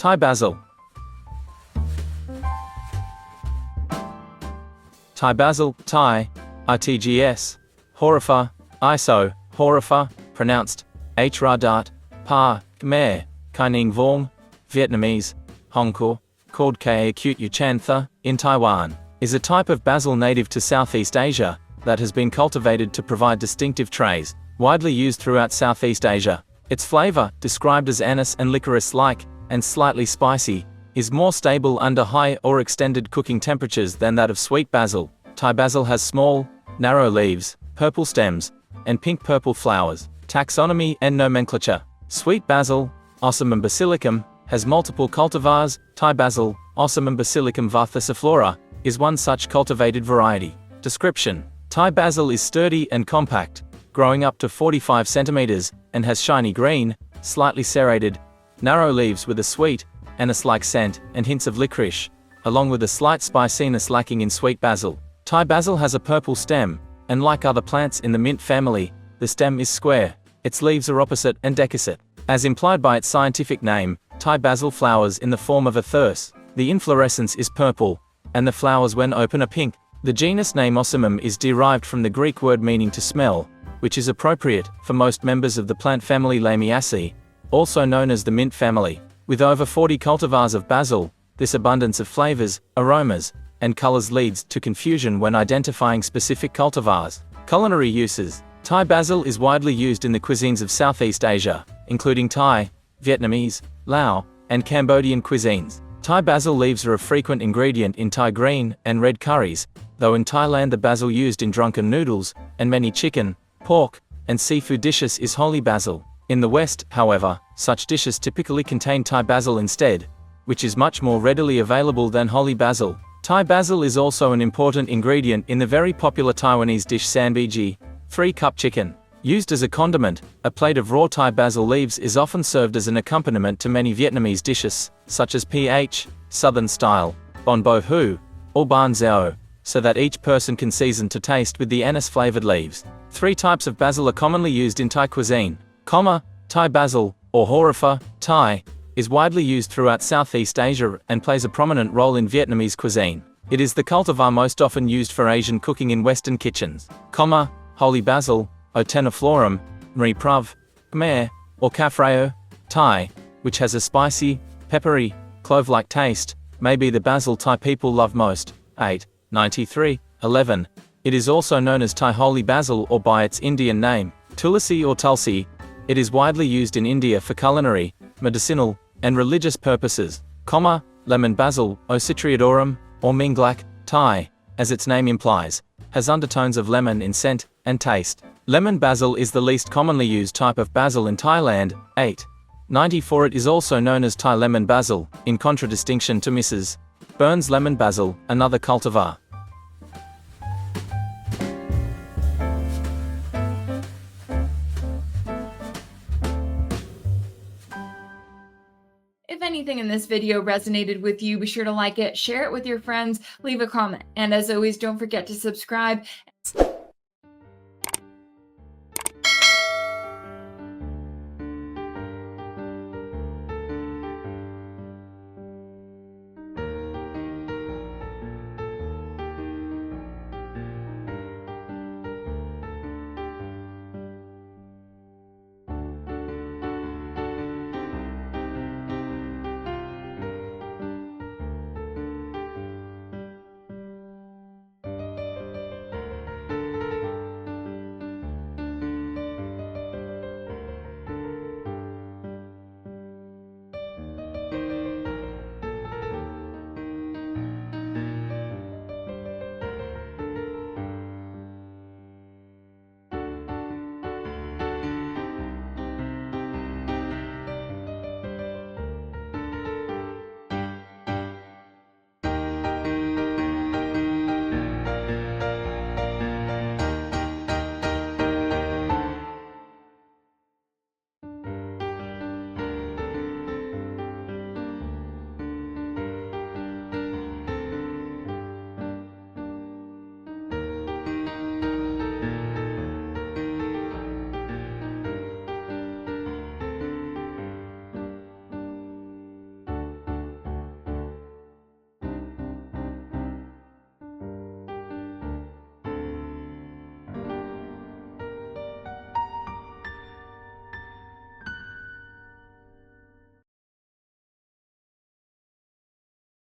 Thai basil. Thai basil, Thai, RTGS, hōraphā, ISO, hōraphā, pronounced hra. pḥāː, Khmer, neang vorng, Vietnamese, Hong Kong, called káu-chàn-thah, in Taiwan, is a type of basil native to Southeast Asia that has been cultivated to provide distinctive traits, widely used throughout Southeast Asia. Its flavor, described as anise and licorice-like, and slightly spicy, is more stable under high or extended cooking temperatures than that of sweet basil. Thai basil has small, narrow leaves, purple stems, and pink-purple flowers. Taxonomy and Nomenclature. Sweet basil, Ocimum basilicum, has multiple cultivars. Thai basil, Ocimum basilicum var thyrsiflora, is one such cultivated variety. Description. Thai basil is sturdy and compact, growing up to 45 centimeters, and has shiny green, slightly serrated, narrow leaves with a sweet, anise-like scent and hints of licorice, along with a slight spiciness lacking in sweet basil. Thai basil has a purple stem, and like other plants in the mint family, the stem is square. Its leaves are opposite and decussate. As implied by its scientific name, Thai basil flowers in the form of a thyrse. The inflorescence is purple, and the flowers when open are pink. The genus name Ocimum is derived from the Greek word meaning to smell, which is appropriate for most members of the plant family Lamiaceae, also known as the mint family. With over 40 cultivars of basil, this abundance of flavors, aromas, and colors leads to confusion when identifying specific cultivars. Culinary uses. Thai basil is widely used in the cuisines of Southeast Asia, including Thai, Vietnamese, Lao, and Cambodian cuisines. Thai basil leaves are a frequent ingredient in Thai green and red curries, though in Thailand the basil used in drunken noodles, and many chicken, pork, and seafood dishes is holy basil. In the West, however, such dishes typically contain Thai basil instead, which is much more readily available than holy basil. Thai basil is also an important ingredient in the very popular Taiwanese dish sanbiji, 3-cup chicken. Used as a condiment, a plate of raw Thai basil leaves is often served as an accompaniment to many Vietnamese dishes, such as pḥāː, southern style, bon bo hu, or ban zao, so that each person can season to taste with the anise-flavored leaves. 3 types of basil are commonly used in Thai cuisine. Thai basil, or hōraphā, Thai, is widely used throughout Southeast Asia and plays a prominent role in Vietnamese cuisine. It is the cultivar most often used for Asian cooking in Western kitchens. Holy basil, Oteniflorum, Mri Prav, Khmer, or Kafreo, Thai, which has a spicy, peppery, clove-like taste, may be the basil Thai people love most. 893. 11. It is also known as Thai holy basil or by its Indian name, Tulsi or Tulsi. It is widely used in India for culinary, medicinal, and religious purposes. Lemon basil, Ocitriodorum, or Minglak, Thai, as its name implies, has undertones of lemon in scent and taste. Lemon basil is the least commonly used type of basil in Thailand. 894. It is also known as Thai lemon basil, in contradistinction to Mrs. Burns lemon basil, another cultivar. If anything in this video resonated with you, be sure to like it, share it with your friends, leave a comment, and as always, don't forget to subscribe.